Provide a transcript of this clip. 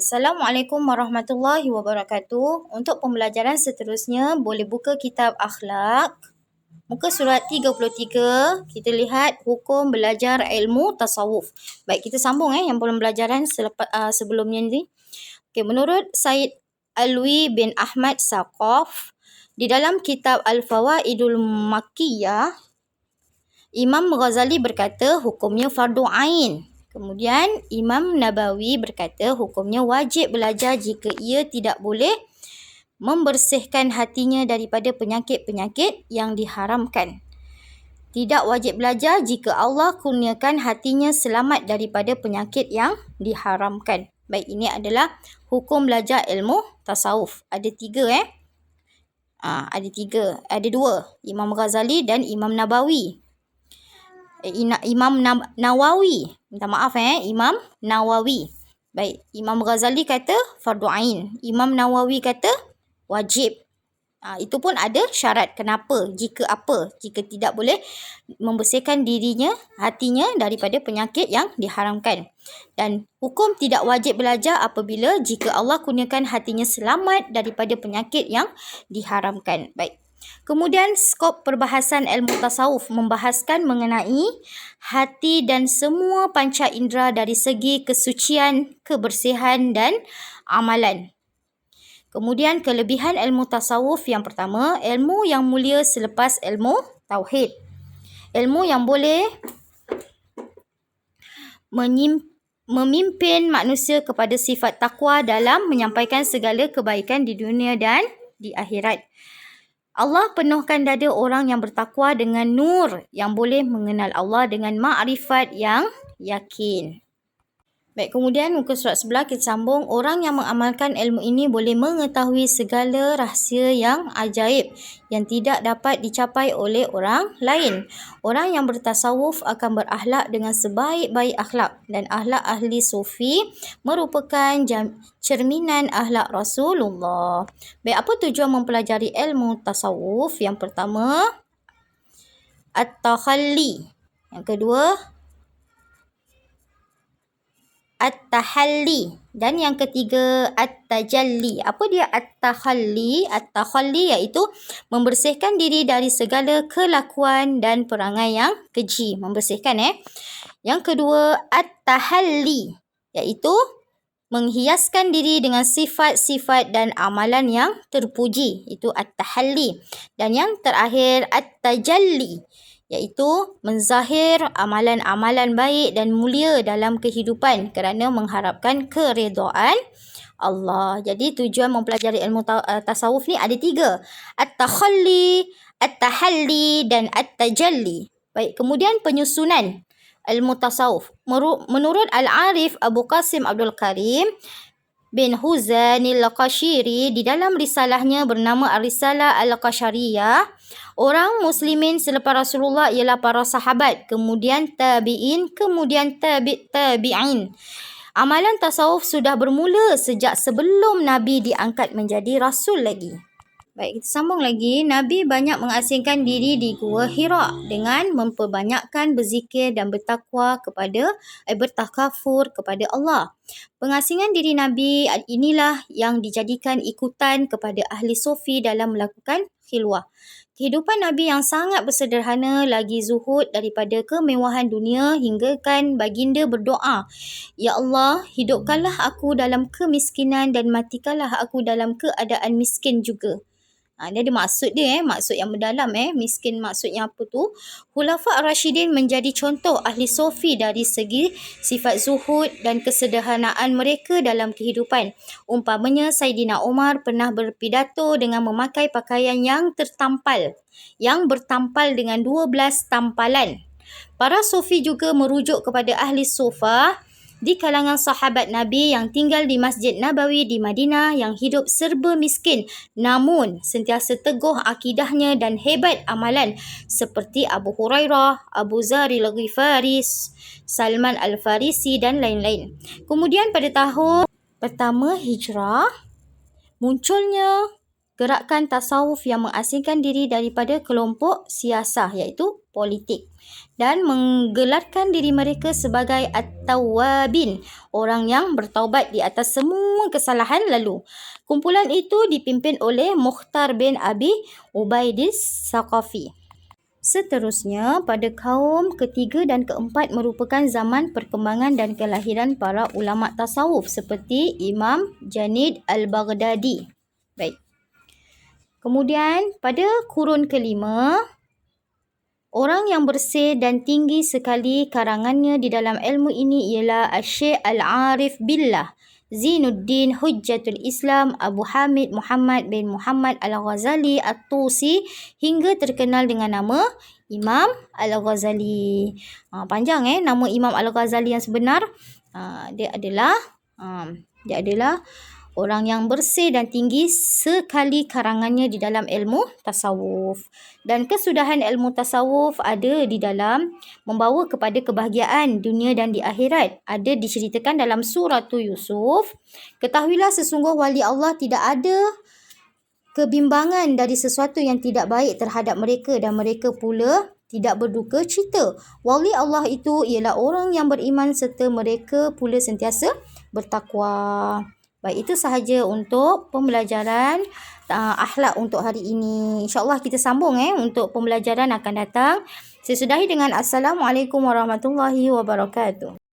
Assalamualaikum warahmatullahi wabarakatuh. Untuk pembelajaran seterusnya, boleh buka kitab akhlak. Muka surat 33, kita lihat hukum belajar ilmu tasawuf. Baik, kita sambung yang pembelajaran sebelumnya ni. Okay, menurut Said Alwi bin Ahmad Saqaf, di dalam kitab Al-Fawaidul Makkiyah, Imam Ghazali berkata hukumnya fardu ain. Kemudian Imam Nabawi berkata hukumnya wajib belajar jika ia tidak boleh membersihkan hatinya daripada penyakit-penyakit yang diharamkan. Tidak wajib belajar jika Allah kurniakan hatinya selamat daripada penyakit yang diharamkan. Baik, ini adalah hukum belajar ilmu tasawuf. Ada tiga ada dua. Imam Ghazali dan Imam Nabawi. Imam Nawawi. Minta maaf Imam Nawawi. Baik, Imam Ghazali kata fardu ain. Imam Nawawi kata wajib. Itu pun ada syarat. Kenapa? Jika apa? Jika tidak boleh membersihkan hatinya daripada penyakit yang diharamkan. Dan hukum tidak wajib belajar apabila jika Allah kurniakan hatinya selamat daripada penyakit yang diharamkan. Baik. Kemudian skop perbahasan ilmu tasawuf membahaskan mengenai hati dan semua panca indera dari segi kesucian, kebersihan dan amalan. Kemudian kelebihan ilmu tasawuf yang pertama, ilmu yang mulia selepas ilmu tauhid. Ilmu yang boleh memimpin manusia kepada sifat takwa dalam menyampaikan segala kebaikan di dunia dan di akhirat. Allah penuhkan dada orang yang bertakwa dengan nur yang boleh mengenal Allah dengan makrifat yang yakin. Baik, kemudian muka surat sebelah kita sambung. Orang yang mengamalkan ilmu ini boleh mengetahui segala rahsia yang ajaib yang tidak dapat dicapai oleh orang lain. Orang yang bertasawuf akan berakhlak dengan sebaik-baik akhlak dan akhlak ahli sufi merupakan cerminan akhlak Rasulullah. Baik, apa tujuan mempelajari ilmu tasawuf? Yang pertama, at-takhalli. Yang kedua, at-tahalli. Dan yang ketiga, at-tajalli. Apa dia at-takhalli? At-takhalli iaitu membersihkan diri dari segala kelakuan dan perangai yang keji. Membersihkan Yang kedua, at-tahalli, iaitu menghiaskan diri dengan sifat-sifat dan amalan yang terpuji. Itu at-tahalli. Dan yang terakhir, at-tajalli, iaitu menzahir amalan-amalan baik dan mulia dalam kehidupan kerana mengharapkan keredaan Allah. Jadi tujuan mempelajari ilmu tasawuf ni ada tiga. At-takhalli, at-tahalli dan at-tajalli. Baik, kemudian penyusunan ilmu tasawuf. Menurut Al-Arif Abu Qasim Abdul Karim bin Huzanil Qashiri, di dalam risalahnya bernama Ar-Risalah Al-Qashariyah, orang muslimin selepas Rasulullah ialah para sahabat, kemudian tabi'in, kemudian tabi'in. Amalan tasawuf sudah bermula sejak sebelum Nabi diangkat menjadi Rasul lagi. Baik, kita sambung lagi. Nabi banyak mengasingkan diri di Gua Hira dengan memperbanyakkan berzikir dan bertakafur kepada Allah. Pengasingan diri Nabi inilah yang dijadikan ikutan kepada ahli sufi dalam melakukan khilwah. Kehidupan Nabi yang sangat bersederhana, lagi zuhud daripada kemewahan dunia, hinggakan baginda berdoa, "Ya Allah, hidupkanlah aku dalam kemiskinan dan matikanlah aku dalam keadaan miskin juga." Dia ada maksud dia, maksud yang mendalam miskin maksudnya apa tu? Khulafa Ar-Rasyidin menjadi contoh ahli sufi dari segi sifat zuhud dan kesederhanaan mereka dalam kehidupan. Umpamanya Saidina Umar pernah berpidato dengan memakai pakaian yang bertampal dengan 12 tampalan. Para sufi juga merujuk kepada ahli sufah di kalangan sahabat Nabi yang tinggal di Masjid Nabawi di Madinah, yang hidup serba miskin namun sentiasa teguh akidahnya dan hebat amalan, seperti Abu Hurairah, Abu Zaril Ghifari, Salman Al-Farisi dan lain-lain. Kemudian pada tahun pertama Hijrah, munculnya gerakan tasawuf yang mengasingkan diri daripada kelompok siasah, iaitu politik. dan menggelarkan diri mereka sebagai at-tawwabin, orang yang bertaubat di atas semua kesalahan lalu. Kumpulan itu dipimpin oleh Mukhtar bin Abi Ubaidis Saqafi. Seterusnya, pada kaum ketiga dan keempat merupakan zaman perkembangan dan kelahiran para ulama tasawuf seperti Imam Janid Al-Baghdadi. Baik. Kemudian, pada kurun kelima, orang yang bersih dan tinggi sekali karangannya di dalam ilmu ini ialah Syekh Al-Arif Billah Zinuddin Hujjatul Islam Abu Hamid Muhammad bin Muhammad Al-Ghazali At-Tusi, hingga terkenal dengan nama Imam Al-Ghazali. Panjang nama Imam Al-Ghazali yang sebenar. Dia adalah orang yang bersih dan tinggi sekali karangannya di dalam ilmu tasawuf. Dan kesudahan ilmu tasawuf ada di dalam membawa kepada kebahagiaan dunia dan di akhirat. Ada diceritakan dalam surah Yusuf. Ketahuilah sesungguh wali Allah tidak ada kebimbangan dari sesuatu yang tidak baik terhadap mereka dan mereka pula tidak berduka cita. Wali Allah itu ialah orang yang beriman serta mereka pula sentiasa bertakwa. Baik, itu sahaja untuk pembelajaran akhlak untuk hari ini. InsyaAllah kita sambung untuk pembelajaran akan datang. Saya sudahi dengan Assalamualaikum warahmatullahi wabarakatuh.